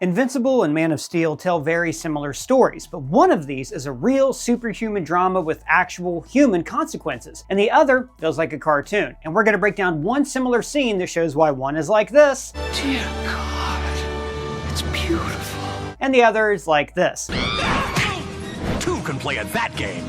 Invincible and Man of Steel tell very similar stories, but one of these is a real superhuman drama with actual human consequences, and the other feels like a cartoon. And we're going to break down one similar scene that shows why one is like this. Dear God, it's beautiful. And the other is like this. Two can play at that game.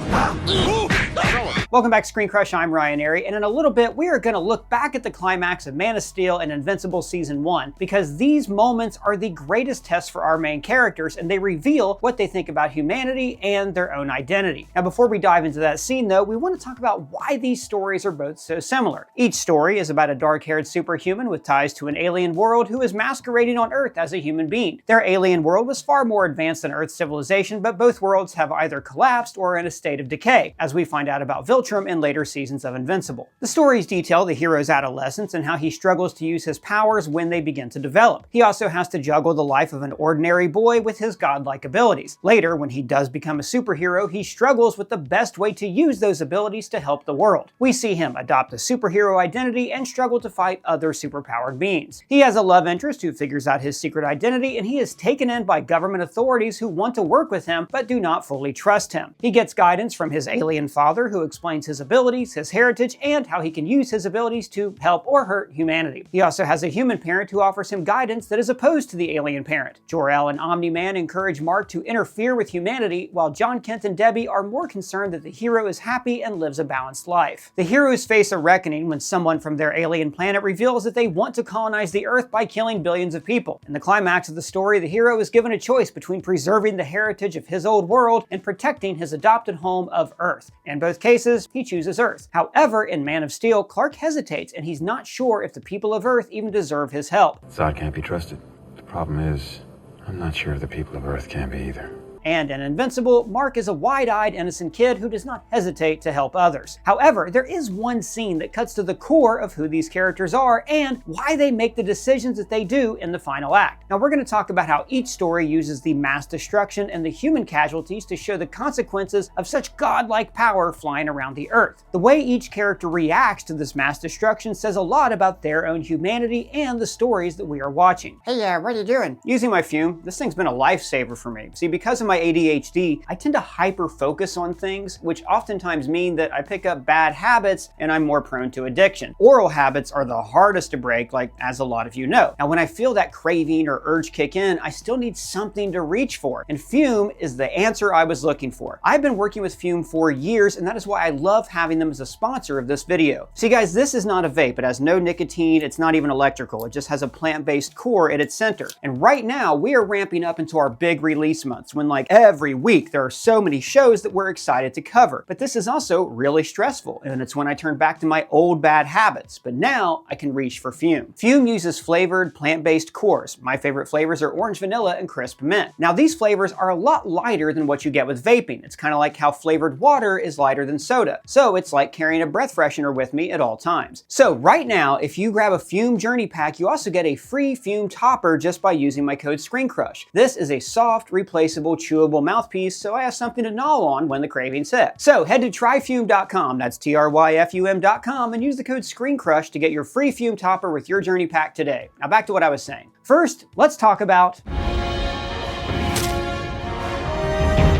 Welcome back to ScreenCrush, I'm Ryan Airy, and in a little bit we are going to look back at the climax of Man of Steel and Invincible Season 1, because these moments are the greatest tests for our main characters, and they reveal what they think about humanity and their own identity. Now before we dive into that scene though, we want to talk about why these stories are both so similar. Each story is about a dark-haired superhuman with ties to an alien world who is masquerading on Earth as a human being. Their alien world was far more advanced than Earth's civilization, but both worlds have either collapsed or are in a state of decay, as we find out about Viltrum in later seasons of Invincible. The stories detail the hero's adolescence and how he struggles to use his powers when they begin to develop. He also has to juggle the life of an ordinary boy with his godlike abilities. Later, when he does become a superhero, he struggles with the best way to use those abilities to help the world. We see him adopt a superhero identity and struggle to fight other superpowered beings. He has a love interest who figures out his secret identity, and he is taken in by government authorities who want to work with him but do not fully trust him. He gets guidance from his alien father who explains his abilities, his heritage, and how he can use his abilities to help or hurt humanity. He also has a human parent who offers him guidance that is opposed to the alien parent. Jor-El and Omni-Man encourage Mark to interfere with humanity, while John Kent and Debbie are more concerned that the hero is happy and lives a balanced life. The heroes face a reckoning when someone from their alien planet reveals that they want to colonize the Earth by killing billions of people. In the climax of the story, the hero is given a choice between preserving the heritage of his old world and protecting his adopted home of Earth. In both cases, he chooses Earth. However, in Man of Steel, Clark hesitates and he's not sure if the people of Earth even deserve his help. Zod can't be trusted. The problem is, I'm not sure if the people of Earth can be either. And in Invincible, Mark is a wide-eyed, innocent kid who does not hesitate to help others. However, there is one scene that cuts to the core of who these characters are and why they make the decisions that they do in the final act. Now we're going to talk about how each story uses the mass destruction and the human casualties to show the consequences of such godlike power flying around the Earth. The way each character reacts to this mass destruction says a lot about their own humanity and the stories that we are watching. Hey, what are you doing? Using my fume, this thing's been a lifesaver for me. See, because of my ADHD, I tend to hyper-focus on things, which oftentimes mean that I pick up bad habits and I'm more prone to addiction. Oral habits are the hardest to break, like as a lot of you know. Now, when I feel that craving or urge kick in, I still need something to reach for, and fume is the answer I was looking for. I've been working with fume for years, and that is why I love having them as a sponsor of this video. See guys, this is not a vape. It has no nicotine, it's not even electrical. It just has a plant-based core at its center. And right now, we are ramping up into our big release months when like every week there are so many shows that we're excited to cover. But this is also really stressful, and it's when I turn back to my old bad habits. But now I can reach for fume. Fume uses flavored plant-based cores. My favorite flavors are orange vanilla and crisp mint. Now these flavors are a lot lighter than what you get with vaping. It's kind of like how flavored water is lighter than soda. So it's like carrying a breath freshener with me at all times. So right now, if you grab a Fume Journey Pack, you also get a free fume topper just by using my code ScreenCrush. This is a soft, replaceable, chewable mouthpiece, so I have something to gnaw on when the cravings hit. So head to tryfume.com, that's tryfum.com, and use the code ScreenCrush to get your free fume topper with your journey pack today. Now back to what I was saying. First, let's talk about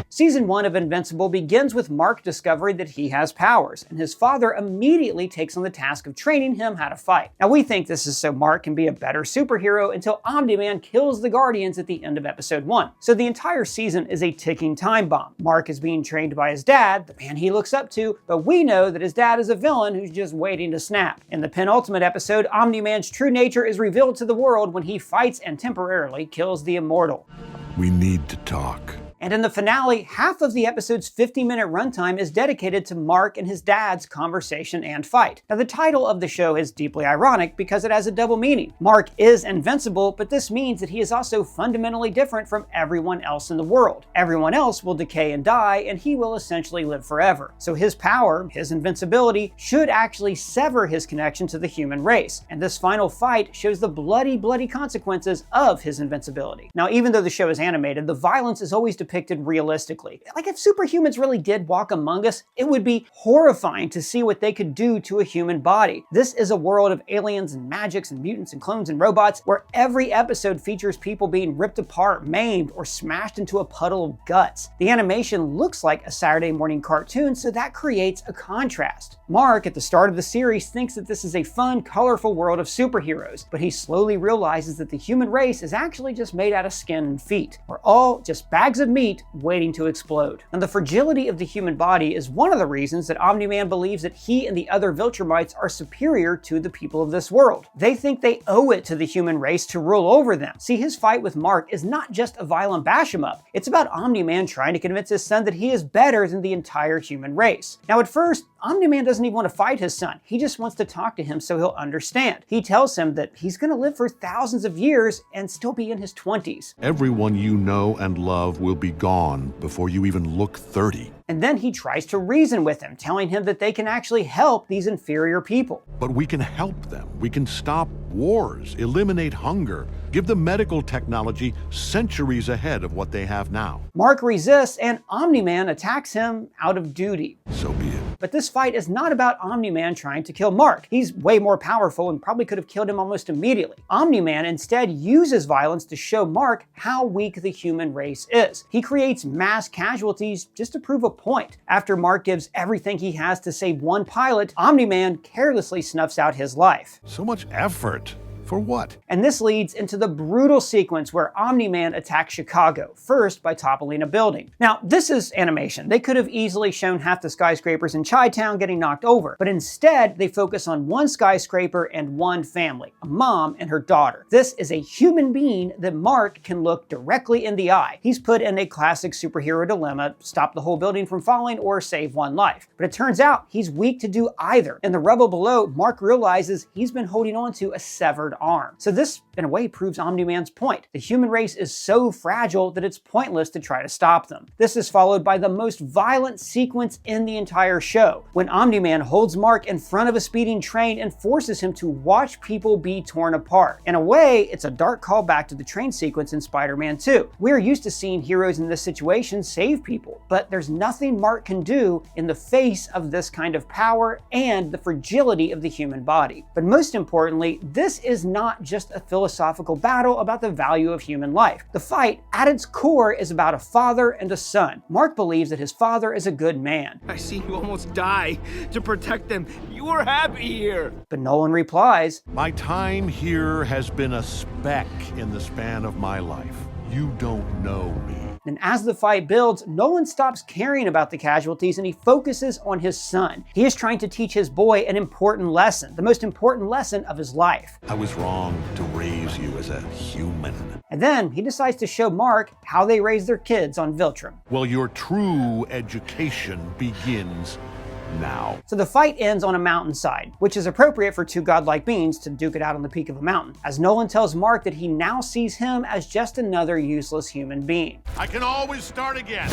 Season 1 of Invincible begins with Mark discovering that he has powers, and his father immediately takes on the task of training him how to fight. Now we think this is so Mark can be a better superhero until Omni-Man kills the Guardians at the end of episode 1. So the entire season is a ticking time bomb. Mark is being trained by his dad, the man he looks up to, but we know that his dad is a villain who's just waiting to snap. In the penultimate episode, Omni-Man's true nature is revealed to the world when he fights and temporarily kills the Immortal. We need to talk. And in the finale, half of the episode's 50-minute runtime is dedicated to Mark and his dad's conversation and fight. Now, the title of the show is deeply ironic because it has a double meaning. Mark is invincible, but this means that he is also fundamentally different from everyone else in the world. Everyone else will decay and die, and he will essentially live forever. So his power, his invincibility, should actually sever his connection to the human race. And this final fight shows the bloody consequences of his invincibility. Now, even though the show is animated, the violence is always depicted depicted realistically. Like if superhumans really did walk among us, it would be horrifying to see what they could do to a human body. This is a world of aliens and magics and mutants and clones and robots where every episode features people being ripped apart, maimed, or smashed into a puddle of guts. The animation looks like a Saturday morning cartoon, so that creates a contrast. Mark, at the start of the series, thinks that this is a fun, colorful world of superheroes, but he slowly realizes that the human race is actually just made out of skin and feet. We're all just bags of meat waiting to explode. And the fragility of the human body is one of the reasons that Omni-Man believes that he and the other Viltrumites are superior to the people of this world. They think they owe it to the human race to rule over them. See, his fight with Mark is not just a violent bash him up. It's about Omni-Man trying to convince his son that he is better than the entire human race. Now at first, Omni-Man doesn't even want to fight his son. He just wants to talk to him so he'll understand. He tells him that he's going to live for thousands of years and still be in his 20s. Everyone you know and love will be gone before you even look 30. And then he tries to reason with him, telling him that they can actually help these inferior people. But we can help them. We can stop wars, eliminate hunger, give them medical technology centuries ahead of what they have now. Mark resists, and Omni-Man attacks him out of duty. So be it. But this fight is not about Omni-Man trying to kill Mark. He's way more powerful and probably could have killed him almost immediately. Omni-Man instead uses violence to show Mark how weak the human race is. He creates mass casualties just to prove a point. After Mark gives everything he has to save one pilot, Omni-Man carelessly snuffs out his life. So much effort. For what? And this leads into the brutal sequence where Omni-Man attacks Chicago, first by toppling a building. Now, this is animation. They could have easily shown half the skyscrapers in Chi-Town getting knocked over, but instead they focus on one skyscraper and one family, a mom and her daughter. This is a human being that Mark can look directly in the eye. He's put in a classic superhero dilemma: stop the whole building from falling or save one life. But it turns out he's weak to do either. In the rubble below, Mark realizes he's been holding on to a severed arm. So this, in a way, proves Omni-Man's point. The human race is so fragile that it's pointless to try to stop them. This is followed by the most violent sequence in the entire show, when Omni-Man holds Mark in front of a speeding train and forces him to watch people be torn apart. In a way, it's a dark callback to the train sequence in Spider-Man 2. We're used to seeing heroes in this situation save people, but there's nothing Mark can do in the face of this kind of power and the fragility of the human body. But most importantly, this is not just a philosophical battle about the value of human life. The fight, at its core, is about a father and a son. Mark believes that his father is a good man. I see you almost die to protect them. You were happy here. But Nolan replies, My time here has been a speck in the span of my life. You don't know me. And as the fight builds, Nolan stops caring about the casualties and he focuses on his son. He is trying to teach his boy an important lesson, the most important lesson of his life. I was wrong to raise you as a human. And then he decides to show Mark how they raise their kids on Viltrum. Well, your true education begins now. So the fight ends on a mountainside, which is appropriate for two godlike beings to duke it out on the peak of a mountain, as Nolan tells Mark that he now sees him as just another useless human being. I can always start again.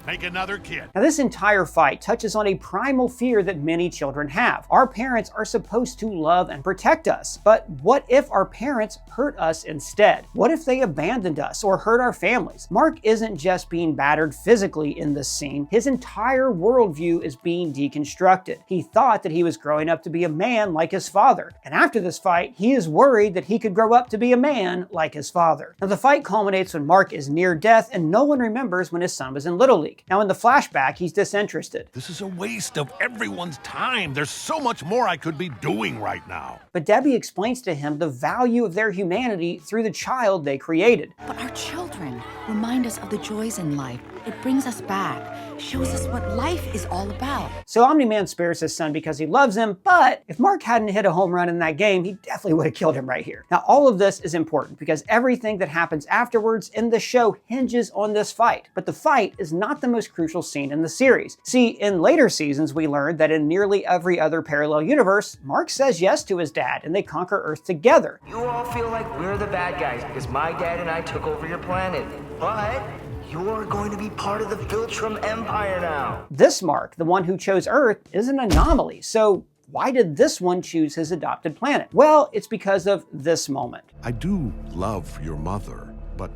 Make another kid. Now this entire fight touches on a primal fear that many children have. Our parents are supposed to love and protect us, but what if our parents hurt us instead? What if they abandoned us or hurt our families? Mark isn't just being battered physically in this scene, his entire worldview is being deconstructed. He thought that he was growing up to be a man like his father, and after this fight, he is worried that he could grow up to be a man like his father. Now the fight culminates when Mark is near death and no one remembers when his son was in Little League. Now in the flashback, he's disinterested. This is a waste of everyone's time. There's so much more I could be doing right now. But Debbie explains to him the value of their humanity through the child they created. But our children remind us of the joys in life. It brings us back, shows us what life is all about. So Omni-Man spares his son because he loves him, but if Mark hadn't hit a home run in that game, he definitely would have killed him right here. Now all of this is important because everything that happens afterwards in the show hinges on this fight. But the fight is not the most crucial scene in the series. See, in later seasons we learned that in nearly every other parallel universe, Mark says yes to his dad and they conquer Earth together. You all feel like we're the bad guys because my dad and I took over your planet. But you're going to be part of the Viltrum Empire now. This Mark, the one who chose Earth, is an anomaly. So why did this one choose his adopted planet? Well, it's because of this moment. I do love your mother, but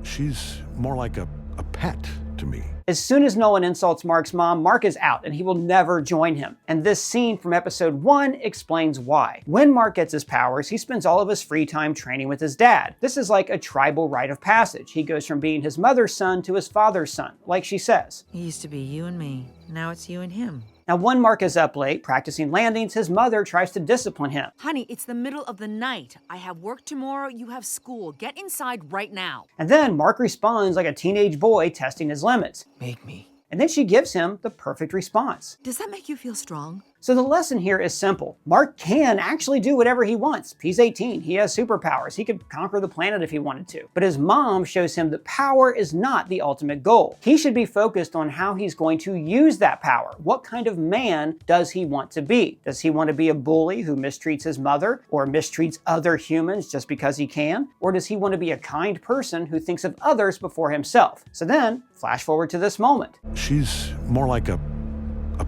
she's more like a a pet to me. As soon as Nolan insults Mark's mom, Mark is out and he will never join him. And this scene from episode 1 explains why. When Mark gets his powers, he spends all of his free time training with his dad. This is like a tribal rite of passage. He goes from being his mother's son to his father's son, like she says. It used to be you and me. Now it's you and him. Now, when Mark is up late practicing landings, his mother tries to discipline him. Honey, it's the middle of the night. I have work tomorrow, you have school. Get inside right now. And then Mark responds like a teenage boy testing his limits. Make me. And then she gives him the perfect response. Does that make you feel strong? So the lesson here is simple. Mark can actually do whatever he wants. He's 18, he has superpowers, he could conquer the planet if he wanted to. But his mom shows him that power is not the ultimate goal. He should be focused on how he's going to use that power. What kind of man does he want to be? Does he want to be a bully who mistreats his mother or mistreats other humans just because he can? Or does he want to be a kind person who thinks of others before himself? So then, flash forward to this moment. She's more like a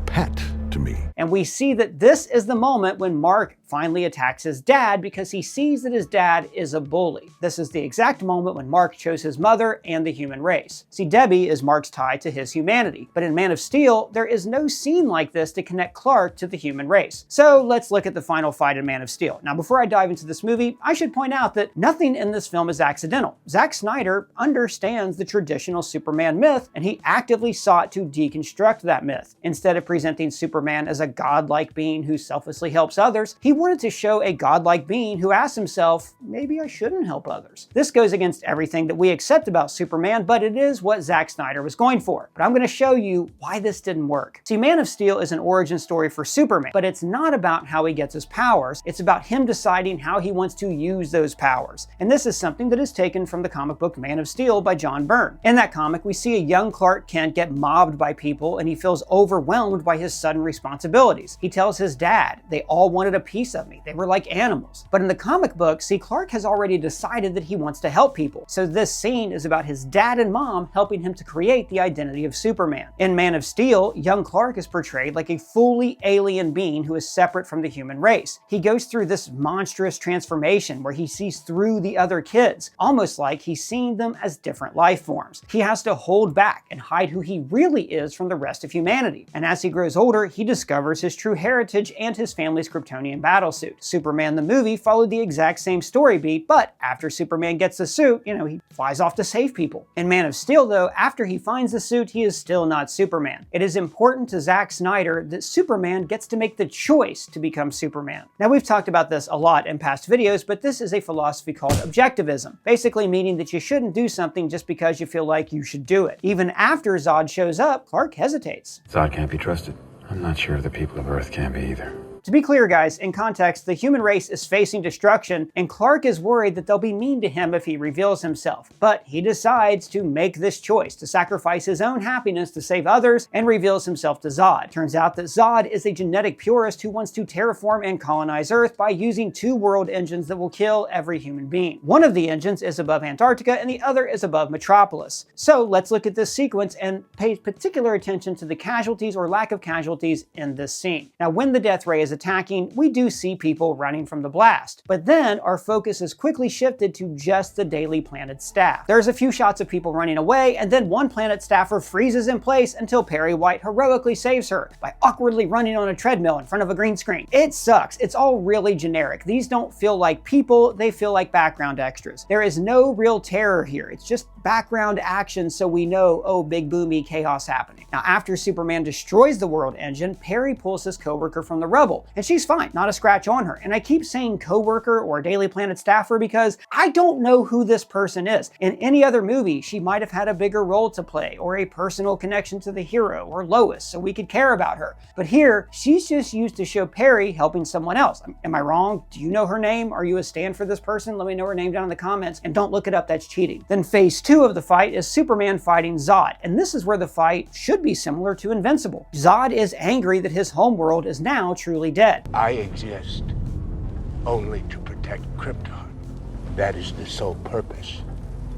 pet to me. And we see that this is the moment when Mark finally attacks his dad because he sees that his dad is a bully. This is the exact moment when Mark chose his mother and the human race. See, Debbie is Mark's tie to his humanity, but in Man of Steel, there is no scene like this to connect Clark to the human race. So let's look at the final fight in Man of Steel. Now, before I dive into this movie, I should point out that nothing in this film is accidental. Zack Snyder understands the traditional Superman myth, and he actively sought to deconstruct that myth. Instead of presenting Superman as a godlike being who selflessly helps others, he wanted to show a godlike being who asks himself, maybe I shouldn't help others. This goes against everything that we accept about Superman, but it is what Zack Snyder was going for. But I'm going to show you why this didn't work. See, Man of Steel is an origin story for Superman, but it's not about how he gets his powers. It's about him deciding how he wants to use those powers. And this is something that is taken from the comic book Man of Steel by John Byrne. In that comic, we see a young Clark Kent get mobbed by people and he feels overwhelmed by his sudden responsibilities. He tells his dad, they all wanted a piece of me. They were like animals. But in the comic book, see, Clark has already decided that he wants to help people. So this scene is about his dad and mom helping him to create the identity of Superman. In Man of Steel, young Clark is portrayed like a fully alien being who is separate from the human race. He goes through this monstrous transformation where he sees through the other kids, almost like he's seeing them as different life forms. He has to hold back and hide who he really is from the rest of humanity. And as he grows older, he discovers his true heritage and his family's Kryptonian battlesuit. Superman the movie followed the exact same story beat, but after Superman gets the suit, he flies off to save people. In Man of Steel, though, after he finds the suit, he is still not Superman. It is important to Zack Snyder that Superman gets to make the choice to become Superman. Now, we've talked about this a lot in past videos, but this is a philosophy called objectivism, basically meaning that you shouldn't do something just because you feel like you should do it. Even after Zod shows up, Clark hesitates. Zod can't be trusted. I'm not sure if the people of Earth can be either. To be clear, guys, in context, the human race is facing destruction, and Clark is worried that they'll be mean to him if he reveals himself. But he decides to make this choice, to sacrifice his own happiness to save others, and reveals himself to Zod. Turns out that Zod is a genetic purist who wants to terraform and colonize Earth by using 2 world engines that will kill every human being. One of the engines is above Antarctica, and the other is above Metropolis. So let's look at this sequence and pay particular attention to the casualties or lack of casualties in this scene. Now, when the death ray is attacking, we do see people running from the blast. But then our focus is quickly shifted to just the Daily Planet staff. There's a few shots of people running away, and then one Planet staffer freezes in place until Perry White heroically saves her by awkwardly running on a treadmill in front of a green screen. It sucks. It's all really generic. These don't feel like people, they feel like background extras. There is no real terror here. It's just background action so we know, oh, big boomy chaos happening. Now, after Superman destroys the world engine, Perry pulls his coworker from the rubble, and she's fine, not a scratch on her. And I keep saying coworker or Daily Planet staffer because I don't know who this person is. In any other movie, she might have had a bigger role to play or a personal connection to the hero or Lois so we could care about her. But here, she's just used to show Perry helping someone else. Am I wrong? Do you know her name? Are you a stan for this person? Let me know her name down in the comments, and don't look it up, that's cheating. Then phase 2 of the fight is Superman fighting Zod, and this is where the fight should be similar to Invincible. Zod is angry that his homeworld is now truly dead. I exist only to protect Krypton. That is the sole purpose.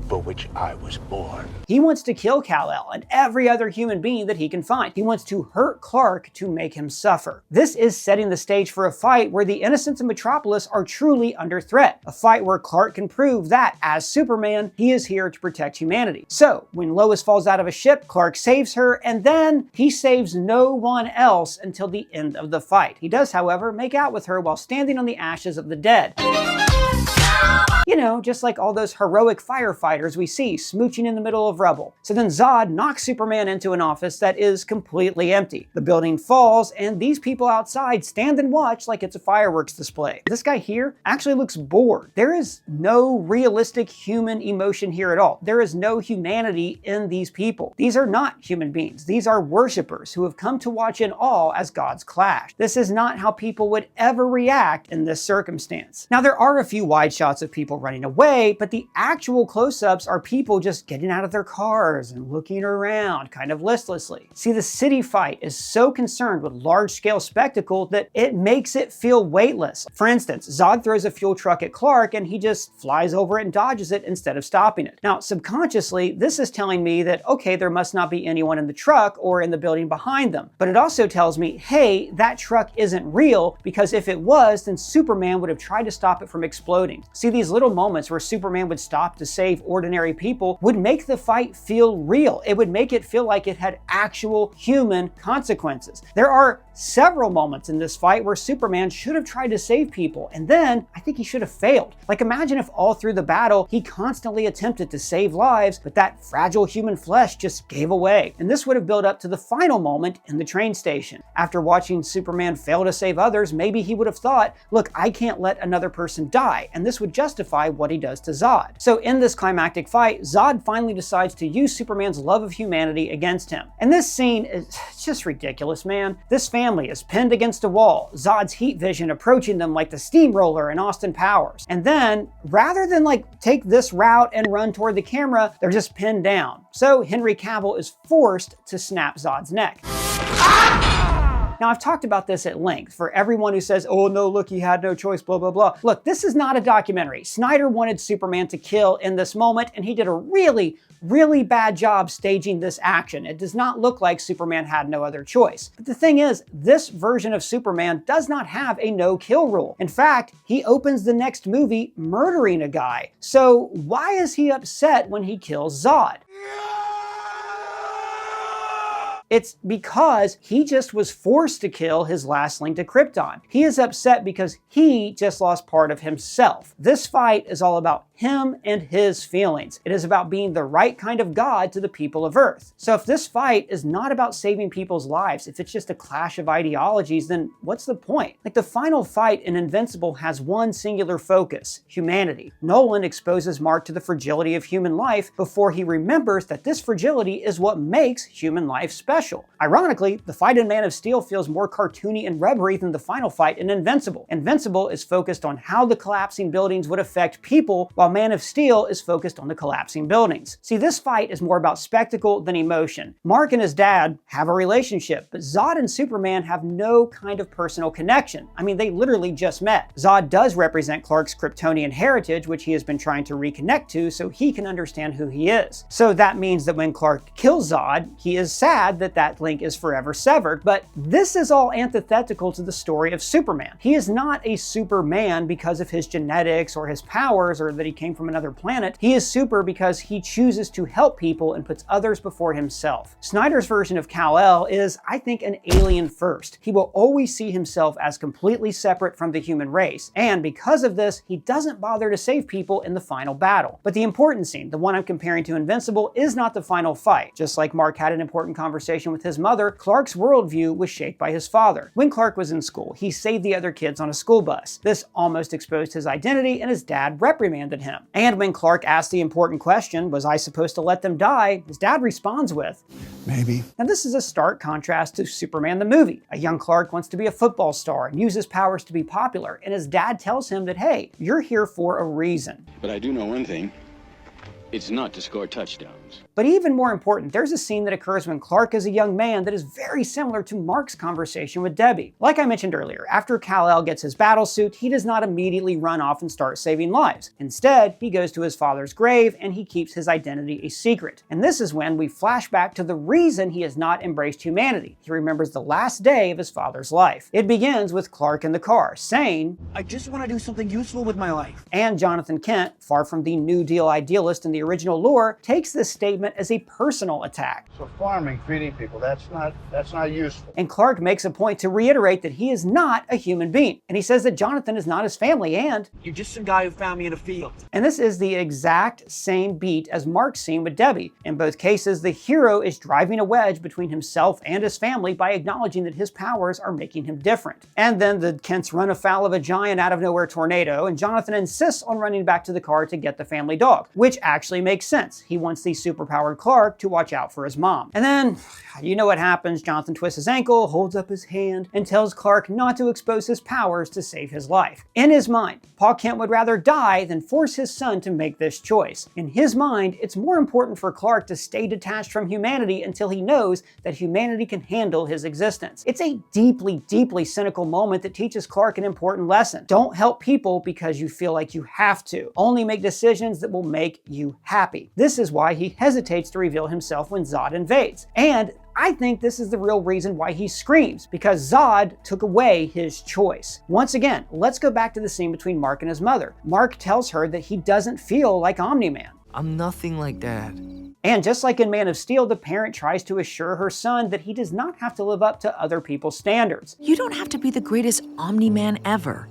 for which I was born. He wants to kill Kal-El and every other human being that he can find. He wants to hurt Clark to make him suffer. This is setting the stage for a fight where the innocents of Metropolis are truly under threat. A fight where Clark can prove that, as Superman, he is here to protect humanity. So, when Lois falls out of a ship, Clark saves her, and then he saves no one else until the end of the fight. He does, however, make out with her while standing on the ashes of the dead. You know, just like all those heroic firefighters we see smooching in the middle of rubble. So then Zod knocks Superman into an office that is completely empty. The building falls, and these people outside stand and watch like it's a fireworks display. This guy here actually looks bored. There is no realistic human emotion here at all. There is no humanity in these people. These are not human beings. These are worshippers who have come to watch in awe as gods clash. This is not how people would ever react in this circumstance. Now, there are a few wide shots of people running away, but the actual close-ups are people just getting out of their cars and looking around kind of listlessly. See, the city fight is so concerned with large-scale spectacle that it makes it feel weightless. For instance, Zod throws a fuel truck at Clark and he just flies over it and dodges it instead of stopping it. Now, subconsciously, this is telling me that, okay, there must not be anyone in the truck or in the building behind them. But it also tells me, hey, that truck isn't real, because if it was, then Superman would have tried to stop it from exploding. See, these little moments where Superman would stop to save ordinary people would make the fight feel real. It would make it feel like it had actual human consequences. There are several moments in this fight where Superman should have tried to save people, and then I think he should have failed. Like, imagine if all through the battle he constantly attempted to save lives, but that fragile human flesh just gave away. And this would have built up to the final moment in the train station. After watching Superman fail to save others, maybe he would have thought, look, I can't let another person die, and this would justify what he does to Zod. So in this climactic fight, Zod finally decides to use Superman's love of humanity against him. And this scene is just ridiculous, man. This family is pinned against a wall, Zod's heat vision approaching them like the steamroller in Austin Powers. And then, rather than like take this route and run toward the camera, they're just pinned down. So Henry Cavill is forced to snap Zod's neck. Now, I've talked about this at length for everyone who says, oh no, look, he had no choice, blah, blah, blah. Look, this is not a documentary. Snyder wanted Superman to kill in this moment, and he did a really bad job staging this action. It does not look like Superman had no other choice. But the thing is, this version of Superman does not have a no-kill rule. In fact, he opens the next movie murdering a guy. So why is he upset when he kills Zod? It's because he just was forced to kill his last link to Krypton. He is upset because he just lost part of himself. This fight is all about him and his feelings. It is about being the right kind of God to the people of Earth. So if this fight is not about saving people's lives, if it's just a clash of ideologies, then what's the point? Like, the final fight in Invincible has one singular focus: humanity. Nolan exposes Mark to the fragility of human life before he remembers that this fragility is what makes human life special. Ironically, the fight in Man of Steel feels more cartoony and rubbery than the final fight in Invincible. Invincible is focused on how the collapsing buildings would affect people, while Man of Steel is focused on the collapsing buildings. See, this fight is more about spectacle than emotion. Mark and his dad have a relationship, but Zod and Superman have no kind of personal connection. I mean, they literally just met. Zod does represent Clark's Kryptonian heritage, which he has been trying to reconnect to so he can understand who he is. So that means that when Clark kills Zod, he is sad that that link is forever severed, but this is all antithetical to the story of Superman. He is not a Superman because of his genetics or his powers or that he came from another planet. He is super because he chooses to help people and puts others before himself. Snyder's version of Kal-El is, I think, an alien first. He will always see himself as completely separate from the human race, and because of this, he doesn't bother to save people in the final battle. But the important scene, the one I'm comparing to Invincible, is not the final fight. Just like Mark had an important conversation with his mother, Clark's worldview was shaped by his father. When Clark was in school, he saved the other kids on a school bus. This almost exposed his identity, and his dad reprimanded him. And when Clark asked the important question, was I supposed to let them die, his dad responds with, Maybe. Now this is a stark contrast to Superman the movie. A young Clark wants to be a football star and use his powers to be popular, and his dad tells him that, hey, you're here for a reason. But I do know one thing. It's not to score touchdowns. But even more important, there's a scene that occurs when Clark is a young man that is very similar to Mark's conversation with Debbie. Like I mentioned earlier, after Kal-El gets his battle suit, he does not immediately run off and start saving lives. Instead, he goes to his father's grave and he keeps his identity a secret. And this is when we flash back to the reason he has not embraced humanity. He remembers the last day of his father's life. It begins with Clark in the car, saying, "I just want to do something useful with my life." And Jonathan Kent, far from the New Deal idealist in the original lore, takes this statement as a personal attack. So farming, feeding people, that's not useful. And Clark makes a point to reiterate that he is not a human being. And he says that Jonathan is not his family and, "You're just some guy who found me in a field." And this is the exact same beat as Mark's scene with Debbie. In both cases, the hero is driving a wedge between himself and his family by acknowledging that his powers are making him different. And then the Kents run afoul of a giant out-of-nowhere tornado, and Jonathan insists on running back to the car to get the family dog, which actually makes sense. He wants the superpowered Clark to watch out for his mom. And then, you know what happens. Jonathan twists his ankle, holds up his hand, and tells Clark not to expose his powers to save his life. In his mind, Pa Kent would rather die than force his son to make this choice. In his mind, it's more important for Clark to stay detached from humanity until he knows that humanity can handle his existence. It's a deeply, deeply cynical moment that teaches Clark an important lesson. Don't help people because you feel like you have to. Only make decisions that will make you happy. This is why he hesitates to reveal himself when Zod invades. And I think this is the real reason why he screams, because Zod took away his choice. Once again, let's go back to the scene between Mark and his mother. Mark tells her that he doesn't feel like Omni-Man. I'm nothing like Dad. And just like in Man of Steel, the parent tries to assure her son that he does not have to live up to other people's standards. You don't have to be the greatest Omni-Man ever.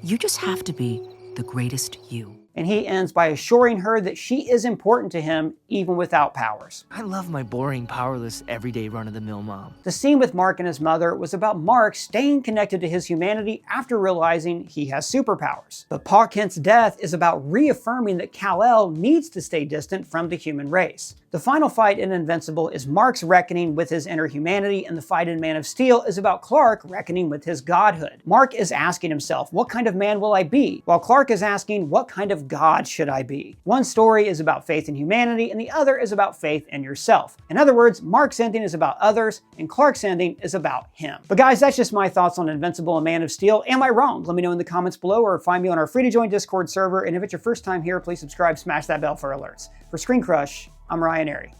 You just have to be the greatest you. And he ends by assuring her that she is important to him even without powers. I love my boring, powerless, everyday run-of-the-mill mom. The scene with Mark and his mother was about Mark staying connected to his humanity after realizing he has superpowers. But Pa Kent's death is about reaffirming that Kal-El needs to stay distant from the human race. The final fight in Invincible is Mark's reckoning with his inner humanity, and the fight in Man of Steel is about Clark reckoning with his godhood. Mark is asking himself, what kind of man will I be? While Clark is asking, what kind of god should I be? One story is about faith in humanity, and the other is about faith in yourself. In other words, Mark's ending is about others, and Clark's ending is about him. But guys, that's just my thoughts on Invincible and Man of Steel. Am I wrong? Let me know in the comments below, or find me on our free-to-join Discord server, and if it's your first time here, please subscribe, smash that bell for alerts. For ScreenCrush, I'm Ryan Airy.